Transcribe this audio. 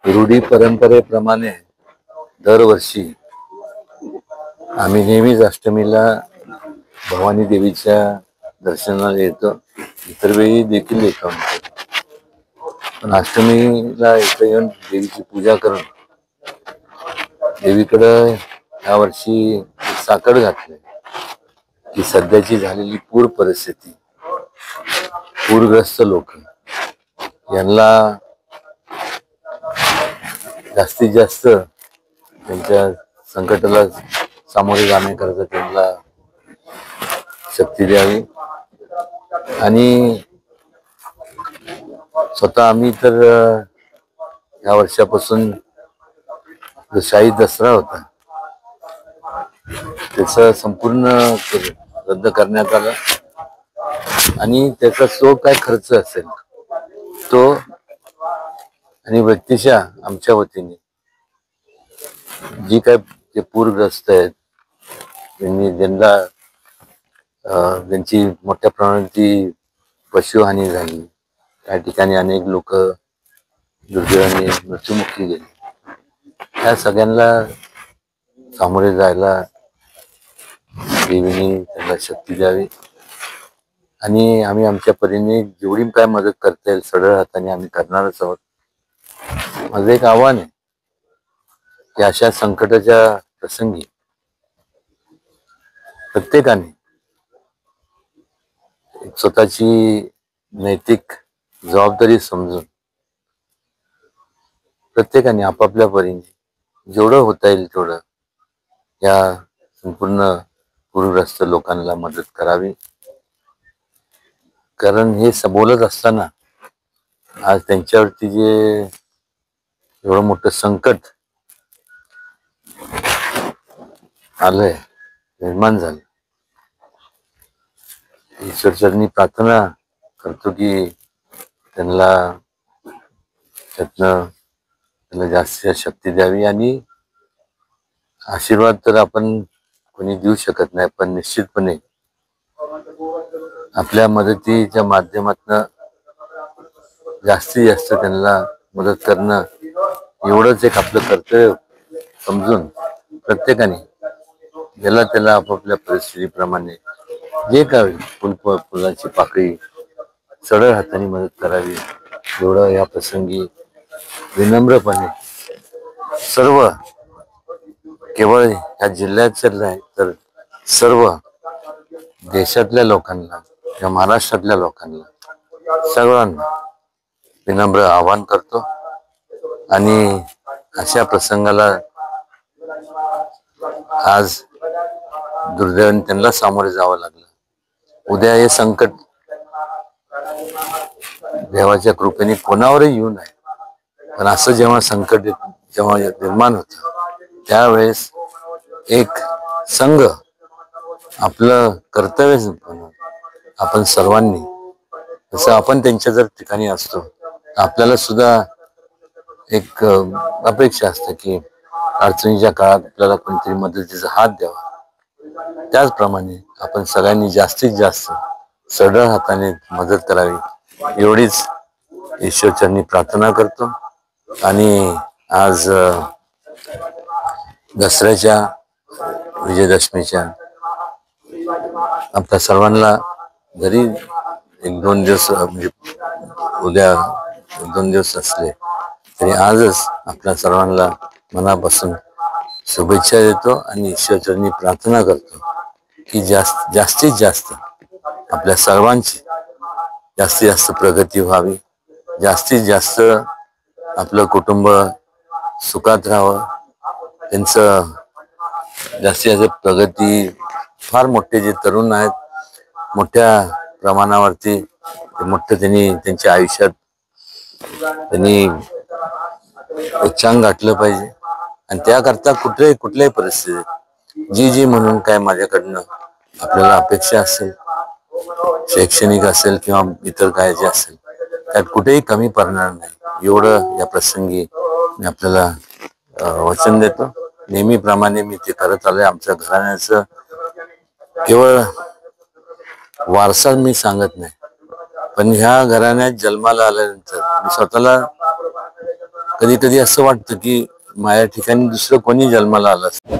रूढी परंपरेप्रमाणे दरवर्षी आम्ही नेहमीच अष्टमीला भवानी देवीच्या दर्शनाला येतो. इतर वेळी देखील येतो. पण अष्टमीला इथं येऊन देवीची पूजा करून देवीकडं यावर्षी साकड घातले की सध्याची झालेली पूर परिस्थिती, पूरग्रस्त लोक यांना जास्तीत जास्त त्यांच्या संकटाला सामोरे जाण्याकरता त्यांना शक्ती द्यावी. आणि स्वतः आम्ही तर या वर्षापासून जो शाही दसरा होता त्याचा संपूर्ण रद्द करण्यात आला आणि त्याचा जो काय खर्च असेल तो आणि व्यक्तिशः आमच्या वतीने जी काय जे पूरग्रस्त आहेत ज्यांना त्यांची मोठ्या प्रमाणात पशुहानी झाली, त्या ठिकाणी अनेक लोक दुर्दैवाने मृत्युमुखी गेले, त्या सगळ्यांना सामोरे जायला देवीने त्यांना शक्ती द्यावी. आणि आम्ही आमच्या परीने जेवढी काय मदत करता येईल सढळ हाताने आम्ही करणारच आहोत. माझं एक आव्हान आहे की अशा संकटाच्या प्रसंगी प्रत्येकाने स्वतःची नैतिक जबाबदारी समजून प्रत्येकाने आपापल्या परीने जेवढं होता येईल तेवढं या संपूर्ण पूरग्रस्त लोकांना मदत करावी. कारण हे बोलत असताना आज त्यांच्यावरती जे एवढं मोठं संकट आलंय, निर्माण झालं, ईश्वरचरणी प्रार्थना करतो की त्यांना जास्त शक्ती द्यावी. आणि आशीर्वाद तर आपण कोणी देऊ शकत नाही, पण निश्चितपणे आपल्या मदतीच्या माध्यमातून जास्तीत जास्त त्यांना मदत करणं एवढंच एक आपलं कर्तव्य समजून प्रत्येकाने ज्याला त्याला आपापल्या परिस्थितीप्रमाणे जे काय फुलाची पाकळी सरळ हाताने मदत करावी एवढं या प्रसंगी विनम्रपणे सर्व, केवळ या जिल्ह्याचं नाही तर सर्व देशातल्या लोकांना किंवा महाराष्ट्रातल्या लोकांना सर्वांना विनम्र आवाहन करतो. आणि अशा प्रसंगाला आज दुर्दैवाने त्यांना सामोरे जावं लागलं. उद्या हे संकट देवाच्या कृपेने कोणावरही येऊ नये, पण असं जेव्हा संकट जेव्हा निर्माण होतं त्यावेळेस एक संघ आपलं कर्तव्य आपण सर्वांनी जसं आपण त्यांच्या जर ठिकाणी असतो आपल्याला सुद्धा एक अपेक्षा असते की अडचणीच्या काळात आपल्याला कोणतरी मदतीचा हात द्यावा. त्याचप्रमाणे आपण सगळ्यांनी जास्तीत जास्त सढळ हाताने मदत करावी एवढीच ईश्वरचरणी प्रार्थना करतो. आणि आज दसऱ्याच्या विजयदशमीच्या आपल्या सर्वांना जरी एक दोन दिवस म्हणजे उद्या एक दोन दिवस असले तरी आजच आपल्या सर्वांना मनापासून शुभेच्छा देतो आणि ईश्वरचरणी प्रार्थना करतो की जास्तीत जास्त आपल्या सर्वांची जास्तीत जास्त प्रगती व्हावी, जास्तीत जास्त आपलं कुटुंब सुखात राहावं, त्यांचं जास्तीत जास्त प्रगती. फार मोठे जे तरुण आहेत मोठ्या प्रमाणावरती मोठं त्यांनी त्यांच्या आयुष्यात त्यांनी उच्चांक गाठलं पाहिजे. आणि त्याकरता कुठल्याही परिस्थितीत जी म्हणून काय माझ्याकडनं आपल्याला अपेक्षा असेल, शैक्षणिक असेल किंवा इतर काय जे असेल त्यात कुठेही कमी पडणार नाही एवढं या प्रसंगी मी आपल्याला वचन देतो. नेहमीप्रमाणे मी ते करत आलोय. आमच्या घराण्याचं केवळ वारसा मी सांगत नाही, पण ह्या घराण्यात जन्माला आल्यानंतर मी स्वतःला कधी कधी असं वाटतं की माझ्या ठिकाणी दुसरं कोणी जन्माला आलं असतं.